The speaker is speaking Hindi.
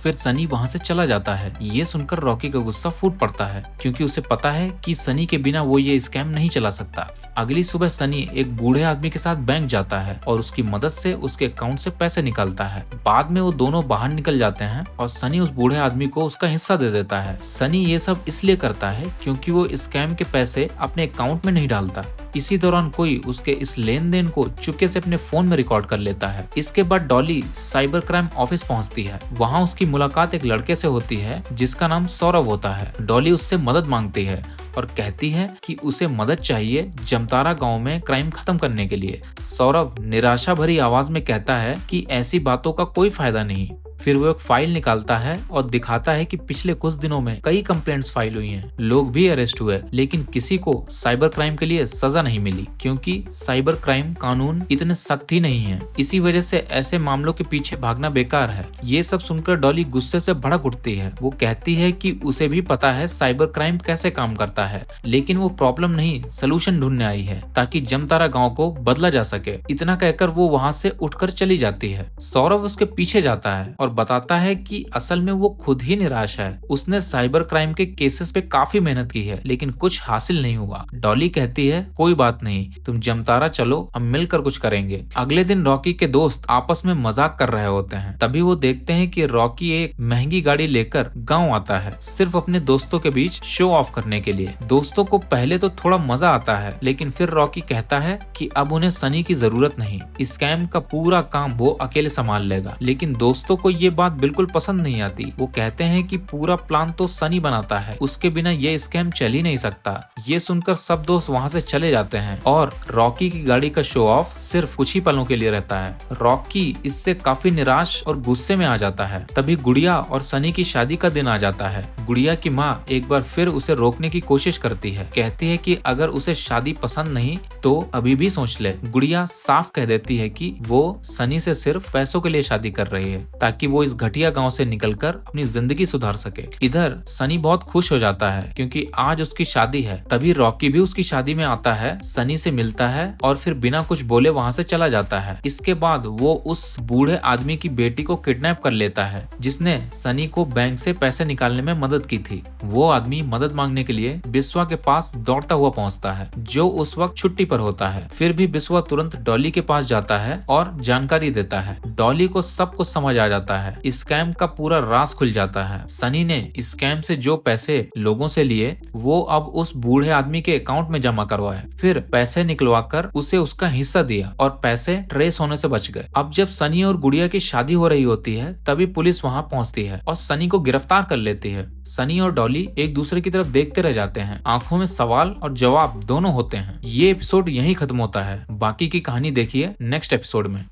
फिर सनी वहाँ से चला जाता है। ये सुनकर रॉकी का गुस्सा फूट पड़ता है क्योंकि उसे पता है कि सनी के बिना वो ये स्कैम नहीं चला सकता। अगली सुबह सनी एक बूढ़े आदमी के साथ बैंक जाता है और उसकी मदद से उसके अकाउंट से पैसे निकालता है। बाद में वो दोनों बाहर निकल जाते हैं और सनी उस बूढ़े आदमी को उसका हिस्सा दे देता है। सनी ये सब इसलिए करता है क्योंकि वो स्कैम के पैसे अपने अकाउंट में नहीं डालता। इसी दौरान कोई उसके इस लेन देन को चुपके से अपने फोन में रिकॉर्ड कर लेता है। इसके बाद डॉली साइबर क्राइम ऑफिस पहुंचती है। वहां उसकी मुलाकात एक लड़के से होती है जिसका नाम सौरभ होता है। डॉली उससे मदद मांगती है और कहती है कि उसे मदद चाहिए जमतारा गांव में क्राइम खत्म करने के लिए। सौरभ निराशा भरी आवाज में कहता है कि ऐसी बातों का कोई फायदा नहीं। फिर वो एक फाइल निकालता है और दिखाता है कि पिछले कुछ दिनों में कई कंप्लेंट्स फाइल हुई हैं, लोग भी अरेस्ट हुए, लेकिन किसी को साइबर क्राइम के लिए सजा नहीं मिली क्योंकि साइबर क्राइम कानून इतने सख्त ही नहीं है। इसी वजह से ऐसे मामलों के पीछे भागना बेकार है। ये सब सुनकर डॉली गुस्से से भड़क उठती है। वो कहती है कि उसे भी पता है साइबर क्राइम कैसे काम करता है, लेकिन वो प्रॉब्लम नहीं सोल्यूशन ढूंढने आई है ताकि जमतारा गाँव को बदला जा सके। इतना कहकर वो वहाँ से उठकर चली जाती है। सौरभ उसके पीछे जाता है और बताता है कि असल में वो खुद ही निराश है। उसने साइबर क्राइम के केसेस पे काफी मेहनत की है लेकिन कुछ हासिल नहीं हुआ। डॉली कहती है कोई बात नहीं, तुम जमतारा चलो, हम मिलकर कुछ करेंगे। अगले दिन रॉकी के दोस्त आपस में मजाक कर रहे होते हैं। तभी वो देखते हैं कि रॉकी एक महंगी गाड़ी लेकर गाँव आता है सिर्फ अपने दोस्तों के बीच शो ऑफ करने के लिए। दोस्तों को पहले तो थोड़ा मजा आता है लेकिन फिर रॉकी कहता है कि अब उन्हें सनी की जरूरत नहीं, स्कैम का पूरा काम वो अकेले संभाल लेगा। लेकिन दोस्तों को ये बात बिल्कुल पसंद नहीं आती। वो कहते हैं कि पूरा प्लान तो सनी बनाता है, उसके बिना ये स्कैम चल ही नहीं सकता। ये सुनकर सब दोस्त वहाँ से चले जाते हैं और रॉकी की गाड़ी का शो ऑफ सिर्फ कुछ ही पलों के लिए रहता है। रॉकी इससे काफी निराश और गुस्से में आ जाता है। तभी गुड़िया और सनी की शादी का दिन आ जाता है। गुड़िया की माँ एक बार फिर उसे रोकने की कोशिश करती है, कहती है कि अगर उसे शादी पसंद नहीं तो अभी भी सोच ले। गुड़िया साफ कह देती है कि वो सनी से सिर्फ पैसों के लिए शादी कर रही है ताकि वो इस घटिया गांव से निकलकर अपनी जिंदगी सुधार सके। इधर सनी बहुत खुश हो जाता है क्योंकि आज उसकी शादी है। तभी रॉकी भी उसकी शादी में आता है, सनी से मिलता है और फिर बिना कुछ बोले वहाँ से चला जाता है। इसके बाद वो उस बूढ़े आदमी की बेटी को किडनैप कर लेता है जिसने सनी को बैंक से पैसे निकालने में मदद की थी। वो आदमी मदद मांगने के लिए बिस्वा के पास दौड़ता हुआ पहुँचता है जो उस वक्त छुट्टी पर होता है। फिर भी बिस्वा तुरंत डॉली के पास जाता है और जानकारी देता है। डॉली को सब कुछ समझ आ जाता है। स्कैम का पूरा राज खुल जाता है। सनी ने स्कैम से जो पैसे लोगों से लिए वो अब उस बूढ़े आदमी के अकाउंट में जमा करवाए, फिर पैसे निकलवाकर उसे उसका हिस्सा दिया और पैसे ट्रेस होने से बच गए। अब जब सनी और गुड़िया की शादी हो रही होती है तभी पुलिस वहां पहुंचती है और सनी को गिरफ्तार कर लेती है। सनी और डॉली एक दूसरे की तरफ देखते रह जाते हैं, आंखों में सवाल और जवाब दोनों होते हैं। ये एपिसोड यहीं खत्म होता है। बाकी की कहानी देखिए नेक्स्ट एपिसोड में।